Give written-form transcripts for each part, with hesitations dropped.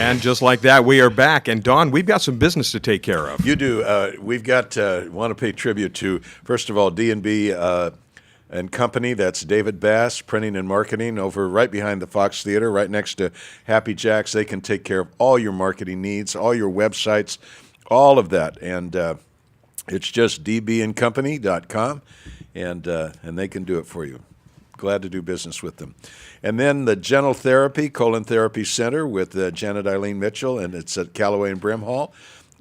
And just like that, we are back. And Don, we've got some business to take care of. You do. We've got, want to pay tribute to, first of all, D&B and Company. That's David Bass, Printing and Marketing, over right behind the Fox Theater, right next to Happy Jacks. They can take care of all your marketing needs, all your websites, all of that. And it's just dbandcompany.com, and they can do it for you. Glad to do business with them. And then the Gentle Therapy, Colon Therapy Center with Janet Eileen Mitchell, and it's at Callaway and Brimhall,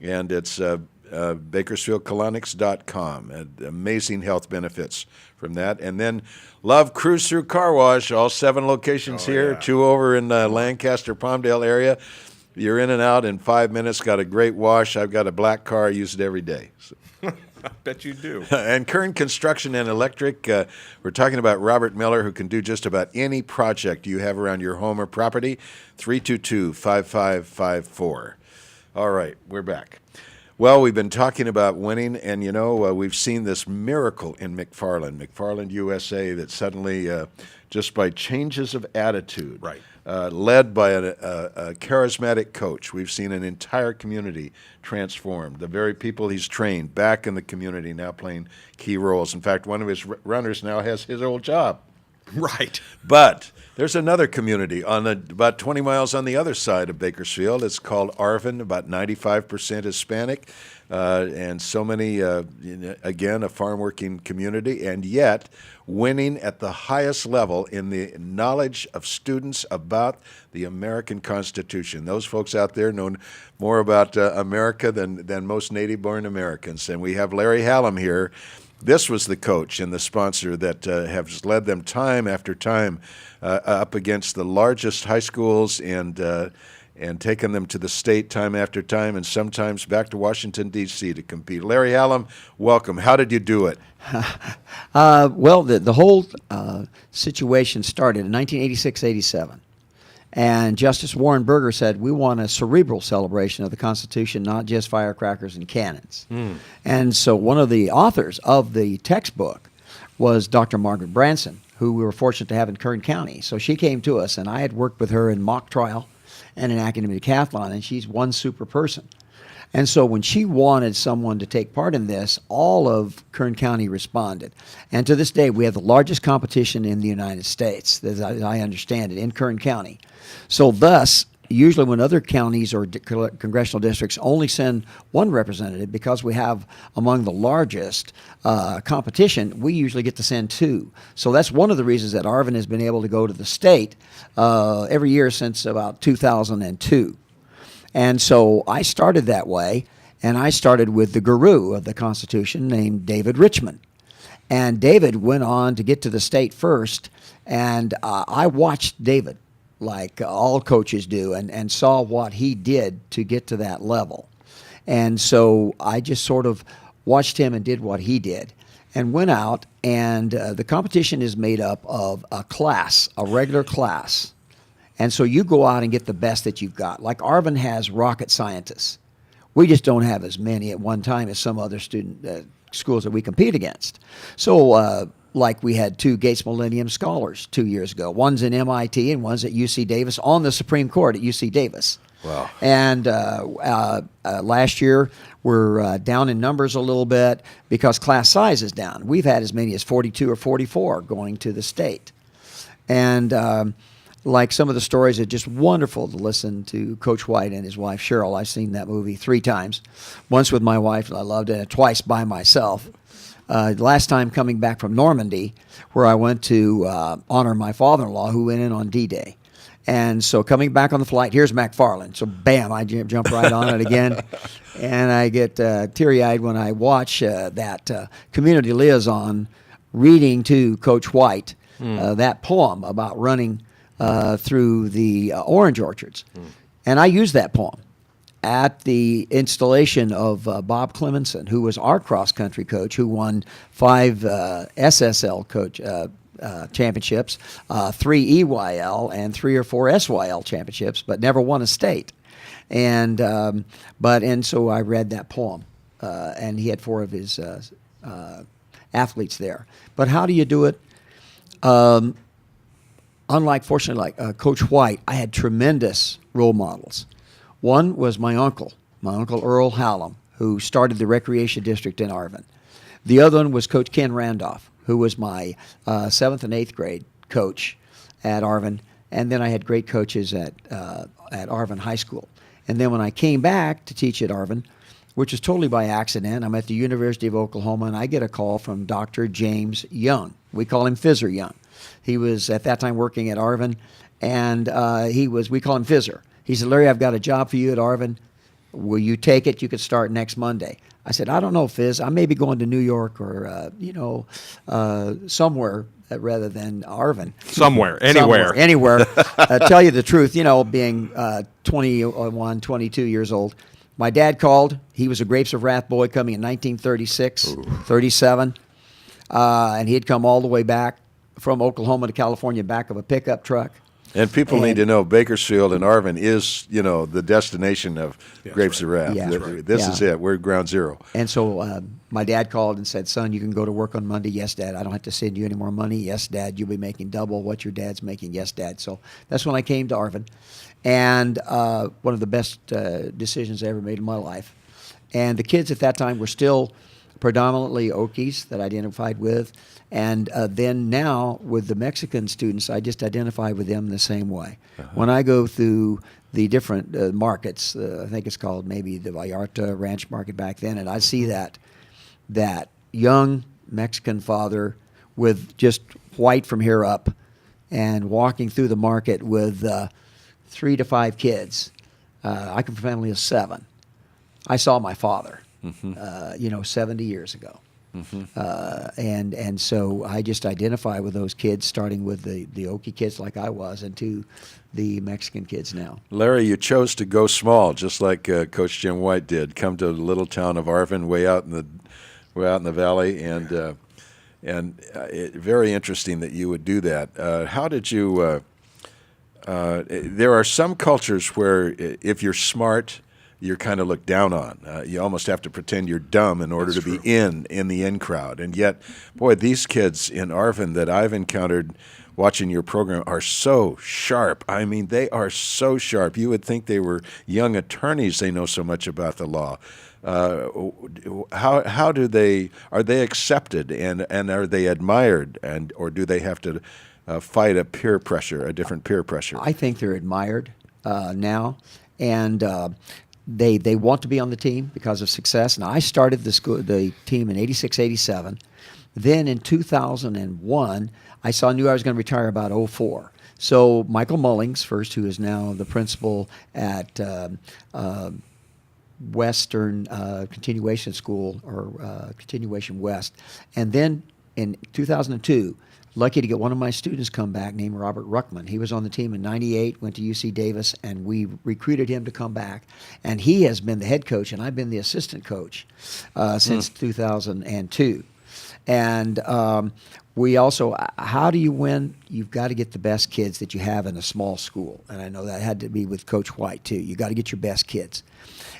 and it's BakersfieldColonics.com. And amazing health benefits from that. And then Love Cruise Through Car Wash, all 7 locations here, 2 over in Lancaster, Palmdale area. You're in and out in 5 minutes, got a great wash. I've got a black car, I use it every day. So. I bet you do. And Kern Construction and Electric, we're talking about Robert Miller, who can do just about any project you have around your home or property. 322-5554. All right, we're back. Well, we've been talking about winning, and we've seen this miracle in McFarland, USA, that suddenly, just by changes of attitude, right, led by a charismatic coach, we've seen an entire community transformed. The very people he's trained back in the community now playing key roles. In fact, one of his runners now has his old job. Right. But there's another community about 20 miles on the other side of Bakersfield. It's called Arvin, about 95% Hispanic, and so many, again, a farm-working community, and yet winning at the highest level in the knowledge of students about the American Constitution. Those folks out there know more about America than most native-born Americans. And we have Larry Hallam here. This was the coach and the sponsor that has led them time after time up against the largest high schools and taken them to the state time after time, and sometimes back to Washington, D.C. to compete. Larry Hallam, welcome. How did you do it? Well, the whole situation started in 1986-87. And Justice Warren Berger said, we want a cerebral celebration of the Constitution, not just firecrackers and cannons. And so one of the authors of the textbook was Dr. Margaret Branson, who we were fortunate to have in Kern County. So she came to us, and I had worked with her in mock trial and in academic decathlon, and she's one super person. And so when she wanted someone to take part in this, all of Kern County responded. And to this day, we have the largest competition in the United States, as I understand it, in Kern County. So thus, usually when other counties or congressional districts only send one representative, because we have among the largest competition, we usually get to send 2. So that's one of the reasons that Arvin has been able to go to the state every year since about 2002. And so I started that way, and I started with the guru of the Constitution named David Richmond. And David went on to get to the state first, and I watched David like all coaches do, and saw what he did to get to that level. And so I just sort of watched him and did what he did, and went out, and the competition is made up of a class, a regular class. And so you go out and get the best that you've got. Like Arvin has rocket scientists. We just don't have as many at one time as some other schools that we compete against. So like we had 2 Gates Millennium Scholars 2 years ago. One's in MIT and one's at UC Davis, on the Supreme Court at UC Davis. Wow. And last year, we're down in numbers a little bit because class size is down. We've had as many as 42 or 44 going to the state. And like some of the stories are just wonderful to listen to Coach White and his wife Cheryl. I've seen that movie 3 times. Once with my wife, and I loved it, and twice by myself. Last time coming back from Normandy, where I went to honor my father-in-law who went in on D-Day. And so coming back on the flight, here's McFarland. So bam, I jump right on it again. And I get teary-eyed when I watch that community liaison reading to Coach White that poem about running through the orange orchards. And I used that poem at the installation of Bob Clemenson, who was our cross-country coach, who won 5 SSL coach championships, 3 EYL, and 3 or 4 SYL championships, but never won a state. And so I read that poem, and he had 4 of his athletes there. But how do you do it? Unlike, fortunately, like Coach White, I had tremendous role models. One was my Uncle Earl Hallam, who started the Recreation District in Arvin. The other one was Coach Ken Randolph, who was my 7th and 8th grade coach at Arvin. And then I had great coaches at Arvin High School. And then when I came back to teach at Arvin, which was totally by accident, I'm at the University of Oklahoma, and I get a call from Dr. James Young. We call him Fizzer Young. He was at that time working at Arvin, and we call him Fizzer. He said, Larry, I've got a job for you at Arvin. Will you take it? You could start next Monday. I said, I don't know, Fizz. I may be going to New York or, somewhere rather than Arvin. Somewhere, anywhere. Anywhere. Tell you the truth, being 21, 22 years old, my dad called. He was a Grapes of Wrath boy coming in 1936, 37. And he had come all the way back from Oklahoma to California back of a pickup truck. And people need to know Bakersfield and Arvin is, the destination of Grapes of Wrath. Yeah. This is it. We're ground zero. And so my dad called and said, son, you can go to work on Monday. Yes, Dad. I don't have to send you any more money. Yes, Dad. You'll be making double what your dad's making. Yes, Dad. So that's when I came to Arvin. And one of the best decisions I ever made in my life. And the kids at that time were still predominantly Okies that I identified with. And then now with the Mexican students, I just identify with them the same way. When I go through the different markets, I think it's called maybe the Vallarta Ranch Market back then, and I see that young Mexican father with just white from here up and walking through the market with 3 to 5 kids. I come from a family of 7. I saw my father, 70 years ago. And so I just identify with those kids, starting with the Okie kids like I was, and to the Mexican kids now. Larry, you chose to go small, just like Coach Jim White did. Come to the little town of Arvin, way out in the valley, and very interesting that you would do that. How did you? There are some cultures where if you're smart, you're kind of looked down on. You almost have to pretend you're dumb in order to be in the in crowd. And yet, boy, these kids in Arvin that I've encountered watching your program are so sharp. I mean, they are so sharp. You would think they were young attorneys. They know so much about the law. How are they accepted and are they admired, or do they have to fight a different peer pressure? I think they're admired now, and they want to be on the team because of success. And I started the team in 86, 87. Then in 2001, I knew I was going to retire about 04. So Michael Mullings, first, who is now the principal at Western Continuation School, or Continuation West. And then in 2002, lucky to get one of my students come back named Robert Ruckman. He was on the team in 98, went to UC Davis, and we recruited him to come back. And he has been the head coach, and I've been the assistant coach since 2002. And we also, how do you win? You've got to get the best kids that you have in a small school. And I know that had to be with Coach White, too. You got to get your best kids.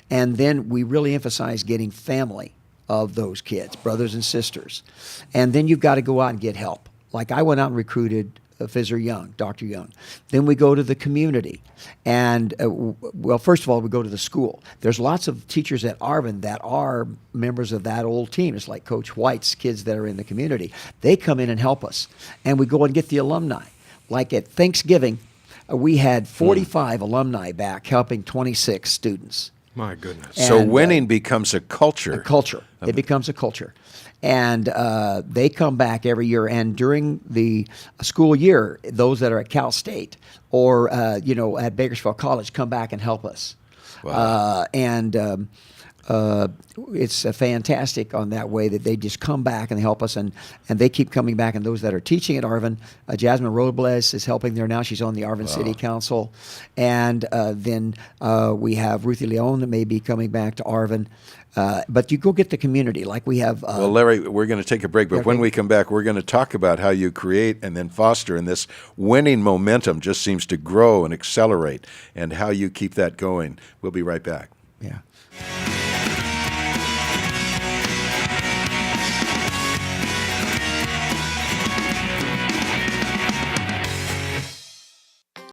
And then we really emphasize getting family of those kids, brothers and sisters. And then you've got to go out and get help. Like I went out and recruited Fizzer Young, Dr. Young. Then we go to the community. And, first of all, we go to the school. There's lots of teachers at Arvin that are members of that old team. It's like Coach White's kids that are in the community. They come in and help us. And we go and get the alumni. Like at Thanksgiving, we had 45 alumni back helping 26 students. My goodness. So winning becomes a culture. A culture. It becomes a culture. And they come back every year. And during the school year, those that are at Cal State or, at Bakersfield College come back and help us. Wow. It's fantastic on that way that they just come back and help us, and they keep coming back. And those that are teaching at Arvin, Jasmine Robles is helping there now. She's on the Arvin City Council. And then we have Ruthie Leon that may be coming back to Arvin. But you go get the community like we have. Well, Larry, we're going to take a break, but when we come back, we're going to talk about how you create and then foster, and this winning momentum just seems to grow and accelerate, and how you keep that going. We'll be right back. Yeah.